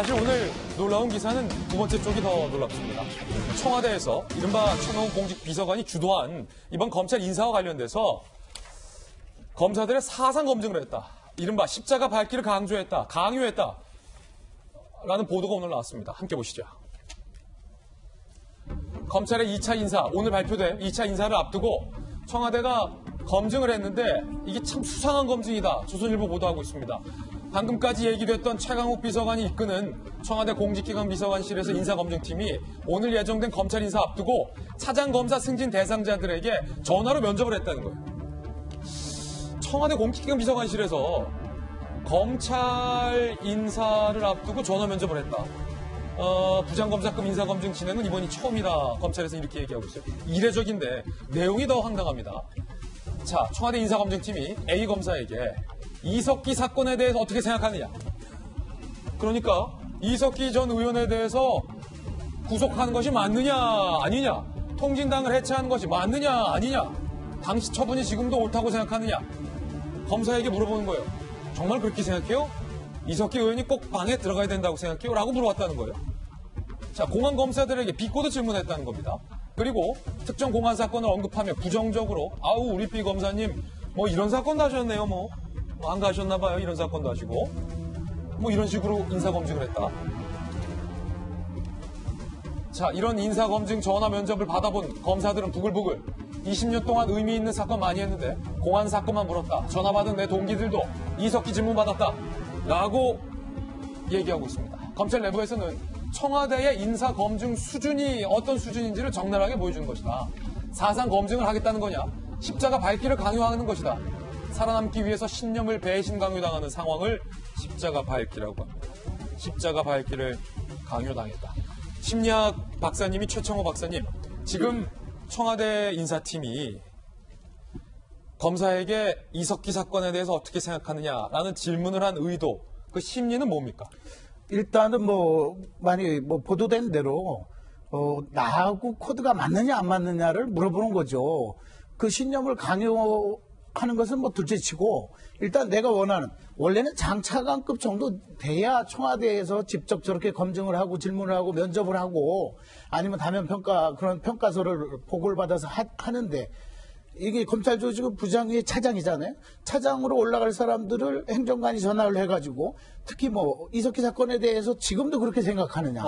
사실 오늘 놀라운 기사는 두 번째 쪽이 더 놀랍습니다. 청와대에서 이른바 최강욱 공직 비서관이 주도한 이번 검찰 인사와 관련돼서 검사들의 사상 검증을 했다. 이른바 십자가 밝기를 강조했다. 강요했다. 라는 보도가 오늘 나왔습니다. 함께 보시죠. 검찰의 2차 인사, 오늘 발표된 2차 인사를 앞두고 청와대가 검증을 했는데 이게 참 수상한 검증이다. 조선일보 보도하고 있습니다. 방금까지 얘기됐던 최강욱 비서관이 이끄는 청와대 공직기관 비서관실에서 인사검증팀이 오늘 예정된 검찰 인사 앞두고 차장검사 승진 대상자들에게 전화로 면접을 했다는 거예요. 청와대 공직기관 비서관실에서 검찰 인사를 앞두고 전화 면접을 했다. 부장검사급 인사검증 진행은 이번이 처음이다. 검찰에서 이렇게 얘기하고 있어요. 이례적인데 내용이 더 황당합니다. 자, 청와대 인사검증팀이 A 검사에게 이석기 사건에 대해서 어떻게 생각하느냐. 그러니까 이석기 전 의원에 대해서 구속하는 것이 맞느냐 아니냐, 통진당을 해체하는 것이 맞느냐 아니냐, 당시 처분이 지금도 옳다고 생각하느냐, 검사에게 물어보는 거예요. 정말 그렇게 생각해요? 이석기 의원이 꼭 방에 들어가야 된다고 생각해요? 라고 물어봤다는 거예요. 자, 공안 검사들에게 비꼬도 질문했다는 겁니다. 그리고 특정 공안 사건을 언급하며 부정적으로 아우 우리 B 검사님 뭐 이런 사건도 하셨네요. 뭐 안 가셨나 봐요. 이런 사건도 하시고 뭐 이런 식으로 인사검증을 했다. 자, 이런 인사검증 전화 면접을 받아본 검사들은 부글부글 20년 동안 의미 있는 사건 많이 했는데 공안 사건만 물었다. 전화 받은 내 동기들도 이석기 질문 받았다. 라고 얘기하고 있습니다. 검찰 내부에서는 청와대의 인사검증 수준이 어떤 수준인지를 적나라하게 보여주는 것이다. 사상 검증을 하겠다는 거냐? 십자가 밝기를 강요하는 것이다. 살아남기 위해서 신념을 배신 강요당하는 상황을 십자가 밝기라고 합니다. 십자가 밝기를 강요당했다. 심리학 박사님이 최청호 박사님, 지금 청와대 인사팀이 검사에게 이석기 사건에 대해서 어떻게 생각하느냐라는 질문을 한 의도, 그 심리는 뭡니까? 일단은 많이 보도된 대로 나하고 코드가 맞느냐 안 맞느냐를 물어보는 거죠. 그 신념을 강요하는 것은 둘째치고 일단 내가 원하는, 원래는 장차관급 정도 돼야 청와대에서 직접 저렇게 검증을 하고 질문을 하고 면접을 하고 아니면 다면 평가, 그런 평가서를 보고를 받아서 하는데, 이게 검찰조직은 부장이 차장이잖아요. 차장으로 올라갈 사람들을 행정관이 전화를 해가지고 특히 이석기 사건에 대해서 지금도 그렇게 생각하느냐.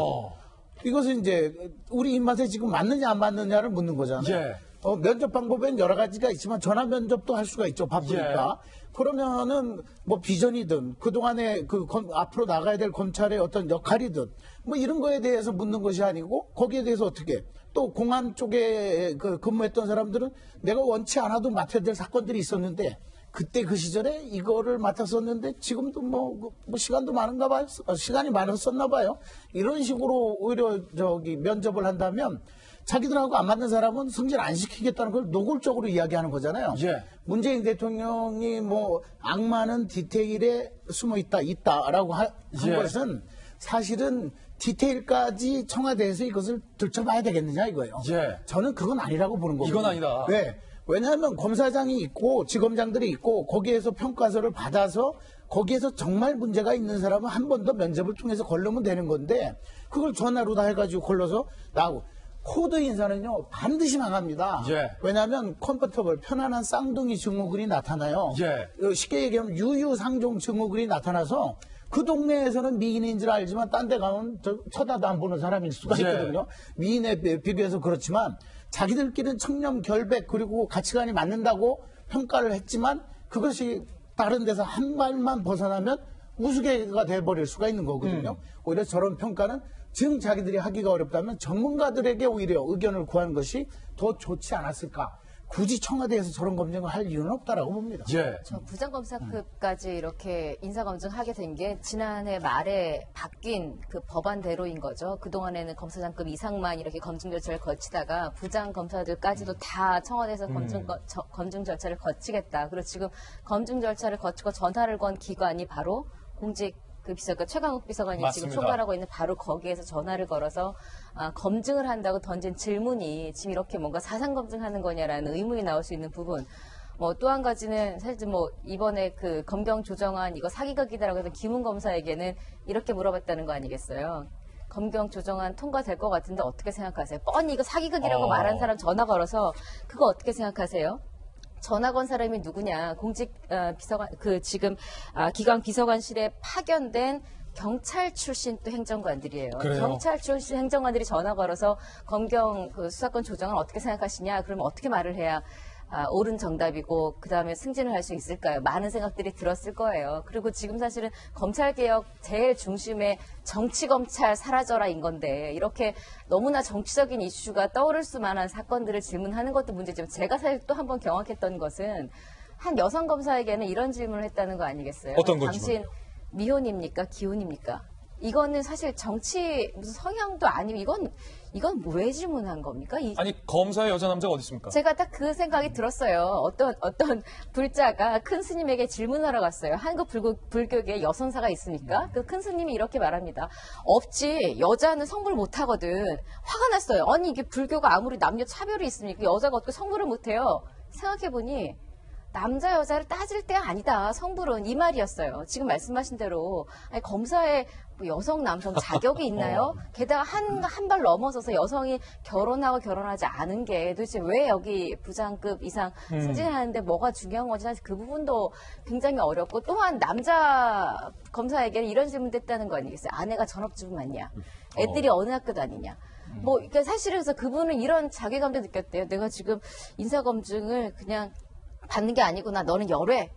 이것은 이제 우리 입맛에 지금 맞느냐 안 맞느냐를 묻는 거잖아요. 예. 면접 방법엔 여러 가지가 있지만 전화 면접도 할 수가 있죠. 바쁘니까. 예. 그러면은 비전이든 그동안에 앞으로 나가야 될 검찰의 어떤 역할이든 이런 거에 대해서 묻는 것이 아니고, 거기에 대해서 어떻게 또 공안 쪽에 근무했던 사람들은 내가 원치 않아도 맡아야 될 사건들이 있었는데 그때 그 시절에 이거를 맡았었는데 지금도 시간도 많은가 봐요. 시간이 많았었나 봐요. 이런 식으로 오히려 면접을 한다면 자기들하고 안 맞는 사람은 승진 안 시키겠다는 걸 노골적으로 이야기하는 거잖아요. 예. 문재인 대통령이 악마는 디테일에 숨어 있다라고 한 예. 것은 사실은 디테일까지 청와대에서 이것을 들춰봐야 되겠느냐 이거예요. 예. 저는 그건 아니라고 보는 거거든요. 이건 아니다. 네. 왜냐하면 검사장이 있고 지검장들이 있고 거기에서 평가서를 받아서 거기에서 정말 문제가 있는 사람은 한 번 더 면접을 통해서 걸르면 되는 건데, 그걸 전화로 다 해가지고 걸러서 나하고. 코드 인사는요 반드시 망합니다. 예. 왜냐하면 컴포터블, 편안한 쌍둥이 증후군이 나타나요. 예. 쉽게 얘기하면 유유상종 증후군이 나타나서 그 동네에서는 미인인 줄 알지만 딴 데 가면 쳐다도 안 보는 사람일 수가 있거든요. 미인에 비교해서 그렇지만 자기들끼리는 청렴, 결백, 그리고 가치관이 맞는다고 평가를 했지만 그것이 다른 데서 한 발만 벗어나면 우스개가 돼버릴 수가 있는 거거든요. 오히려 저런 평가는 자기들이 하기가 어렵다면 전문가들에게 오히려 의견을 구하는 것이 더 좋지 않았을까. 굳이 청와대에서 저런 검증을 할 이유는 없다라고 봅니다. 예. 저 부장검사급까지 이렇게 인사검증하게 된 게 지난해 말에 바뀐 그 법안대로인 거죠. 그동안에는 검사장급 이상만 이렇게 검증 절차를 거치다가 부장검사들까지도 다 청와대에서 검증 절차를 거치겠다. 그리고 지금 검증 절차를 거치고 전화를 건 기관이 바로 비서관, 최강욱 비서관이 맞습니다. 지금 총괄하고 있는 바로 거기에서 전화를 걸어서 검증을 한다고 던진 질문이 지금 이렇게 뭔가 사상 검증하는 거냐라는 의문이 나올 수 있는 부분. 뭐 또 한 가지는 사실 뭐 이번에 그 검경 조정안 이거 사기극이다라고 해서 김웅 검사에게는 이렇게 물어봤다는 거 아니겠어요? 검경 조정안 통과될 것 같은데 어떻게 생각하세요? 뻔히 이거 사기극이라고 말한 사람 전화 걸어서 그거 어떻게 생각하세요? 전화 건 사람이 누구냐? 공직 비서관 그 지금 기강 비서관실에 파견된 경찰 출신 또 행정관들이에요. 그래요? 경찰 출신 행정관들이 전화 걸어서 검경 그 수사권 조정을 어떻게 생각하시냐? 그러면 어떻게 말을 해야 옳은 정답이고 그 다음에 승진을 할 수 있을까요? 많은 생각들이 들었을 거예요. 그리고 지금 사실은 검찰개혁 제일 중심에 정치검찰 사라져라인 건데 이렇게 너무나 정치적인 이슈가 떠오를 수만한 사건들을 질문하는 것도 문제지만 제가 사실 또 한 번 경악했던 것은 한 여성 검사에게는 이런 질문을 했다는 거 아니겠어요? 어떤 거죠? 당신 미혼입니까? 기혼입니까? 이거는 사실 정치 무슨 성향도 아니고 이건 왜 질문한 겁니까? 아니 검사의 여자 남자가 어디 있습니까? 제가 딱 그 생각이 들었어요. 어떤 불자가 큰 스님에게 질문하러 갔어요. 한국 불교계에 여선사가 있습니까? 그 큰 스님이 이렇게 말합니다. 없지. 여자는 성불 못 하거든. 화가 났어요. 아니 이게 불교가 아무리 남녀 차별이 있습니까? 여자가 어떻게 성불을 못 해요? 생각해 보니 남자 여자를 따질 때 아니다. 성불은 이 말이었어요. 지금 말씀하신 대로 아니, 검사의 뭐 여성 남성 자격이 있나요? 게다가 한 발 넘어서서 여성이 결혼하고 결혼하지 않은 게 도대체 왜 여기 부장급 이상 승진하는데 뭐가 중요한 건지 사실 그 부분도 굉장히 어렵고 또한 남자 검사에게는 이런 질문도 했다는 거 아니겠어요? 아내가 전업주부 맞냐? 애들이 어느 학교 다니냐? 뭐 그러니까 사실은 그래서 그분은 이런 자괴감도 느꼈대요. 내가 지금 인사검증을 그냥 받는 게 아니구나. 너는 열애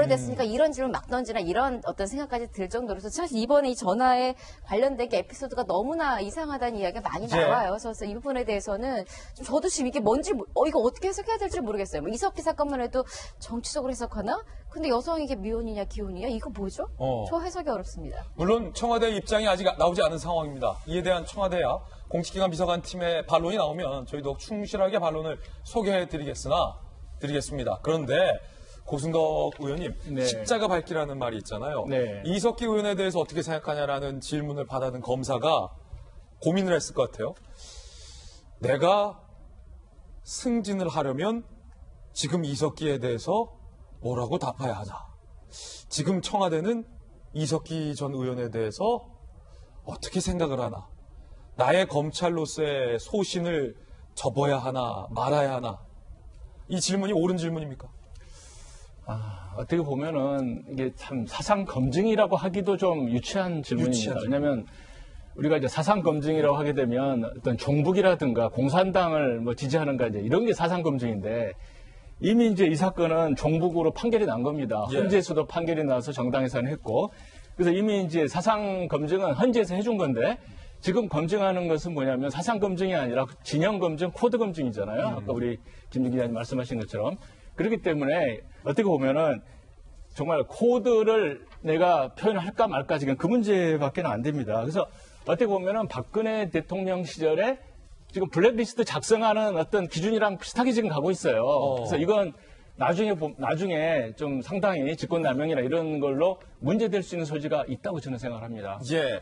됐으니까 이런 질문 막 던지나 이런 어떤 생각까지 들 정도로 사실 이번에 이 전화에 관련된 게 에피소드가 너무나 이상하다는 이야기가 많이 나와요. 그래서 이 부분에 대해서는 좀 저도 지금 이게 뭔지 이거 어떻게 해석해야 될지 모르겠어요. 뭐 이석기 사건만 해도 정치적으로 해석하나? 근데 여성이 이게 미혼이냐 기혼이냐 이거 뭐죠? 저 해석이 어렵습니다. 물론 청와대 입장이 아직 나오지 않은 상황입니다. 이에 대한 청와대야 공직기관 비서관 팀의 반론이 나오면 저희도 충실하게 반론을 드리겠습니다. 그런데 고승덕 의원님, 네. 십자가 밝기라는 말이 있잖아요. 네. 이석기 의원에 대해서 어떻게 생각하냐라는 질문을 받아든 검사가 고민을 했을 것 같아요. 내가 승진을 하려면 지금 이석기에 대해서 뭐라고 답해야 하나. 지금 청와대는 이석기 전 의원에 대해서 어떻게 생각을 하나. 나의 검찰로서의 소신을 접어야 하나 말아야 하나. 이 질문이 옳은 질문입니까? 어떻게 보면은 이게 참 사상 검증이라고 하기도 좀 유치한 질문입니다. 왜냐하면 우리가 이제 사상 검증이라고 하게 되면 어떤 종북이라든가 공산당을 뭐 지지하는가 이제 이런 게 사상 검증인데 이미 이제 이 사건은 종북으로 판결이 난 겁니다. 예. 헌재에서도 판결이 나서 정당에서는 했고 그래서 이미 이제 사상 검증은 헌재에서 해준 건데 지금 검증하는 것은 뭐냐면 사상 검증이 아니라 진영 검증, 코드 검증이잖아요. 아까 우리 김준 기자님 말씀하신 것처럼. 그렇기 때문에 어떻게 보면은 정말 코드를 내가 표현할까 말까 지금 그 문제밖에는 안 됩니다. 그래서 어떻게 보면은 박근혜 대통령 시절에 지금 블랙리스트 작성하는 어떤 기준이랑 비슷하게 지금 가고 있어요. 그래서 이건 나중에 좀 상당히 직권남용이나 이런 걸로 문제될 수 있는 소지가 있다고 저는 생각합니다. 예.